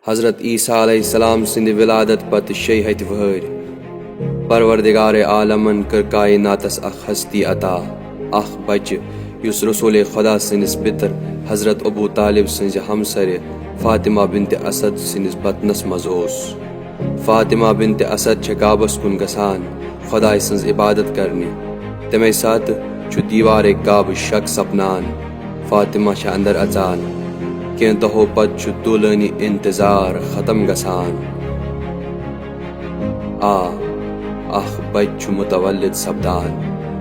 حضرت عیسیٰ علیہ السلام سند ولادت پتہ 6 ہتھ وہر پروردگار عالمن کر کائناتس اخ ہستی عطا اخ بچہ یس رسول خدا سندس پتر حضرت ابو طالب سنز ہمسر فاطمہ بنت اسد سندس بطنس مز اوس فاطمہ بنت اسد چھ کعبس کن گسان خدا سنز عبادت کرنی تمے سات چھ دیوار کعبہ شک سپنان فاطمہ چھ اندر اژان کین دہو پت چھ طولانی انتظار ختم گسان اخ بچ متولد سپدان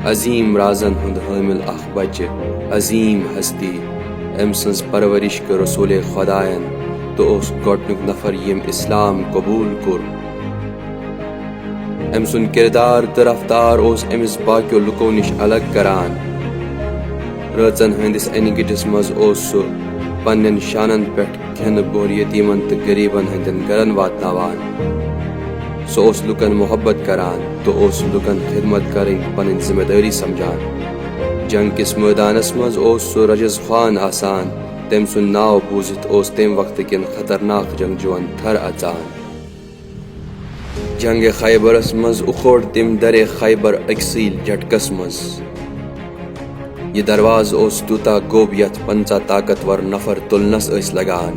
عظیم رازن ہند حامل اخ بچہ عظیم ہستی ام سنز پرورش کر رسول خدائن تو اس گۄڈنیُک نفر یم اسلام قبول کور ام سن کردار تو رفتار اس امس باقیو لکو نش الگ کران رٲژن ہندس انہِ گٹس مز سہ پنن شانن پٮ۪ٹھ کھٮ۪نہٕ بور یتیمن تو غریبن ہندین گرن واتناوان سہ اوس لُکن محبت کران تو اوس لُکن خدمت کرٕنۍ پنٕنۍ ذمہ دٲری سمجھان جنگ کس میدانس مز اوس سہ رجز خوان آسان تٔمۍ سُنٛد ناو بوٗزِتھ اوس تمہِ وقتہٕ کٮ۪ن خطرناک جنگجوٗون تھر اژان جنگ خیبرس مز اُکھوڑ تٔمۍ درِ خیبر أکسٕے جھٹکس مز یہ درواز اوس تیوٗتاہ گوٚب یتھ 50 طاقتور نفر تُلنس ٲسۍ لگان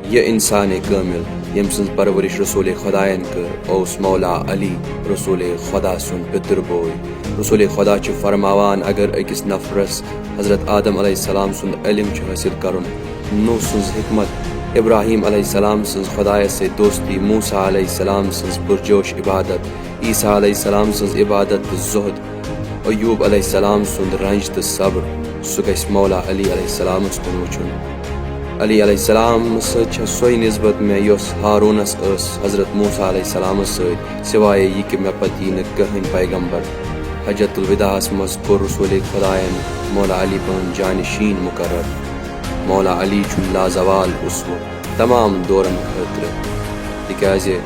یہ انسان کامل یم سنز پرورش رسول خدائن کر اوس مولا علی رسول خدا سن پتر بوے رسول خدا چھ فرماوان اگر أکس نفرس حضرت آدم علیہ السلام سند علم چھ حاصل کرن نوح سنز حکمت ابراہیم علیہ السلام سنز خدایس ست دوستی موسیٰ علیہ السلام سنز پرجوش عبادت عیسیٰ علیہ السلام سنز عبادت تو زہد ایوب علیہ السلام سند رنج تو صبر سہ گژھِ مولا علی علیہ السلام کن وچھن علی علیہ السلام ست سوے نسبت میں یس ہارونس حضرت موسیٰ علیہ السلام ست سوائے یہ کہ مے پتہ یی نہ کٕہٕنۍ پیغمبر حجت الوداعس مز کور رسول خدائن مولا علی پن جانشین مقرر مولا علی چھ لازوال اسوہ تمام دورن خاطر تکیازِ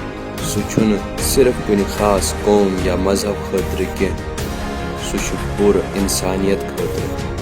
سہ چھنہ صرف کُنہِ خاص قوم یا مذہب خاطر کینٛہہ سہ چھ پوٗرٕ انسانیت خاطر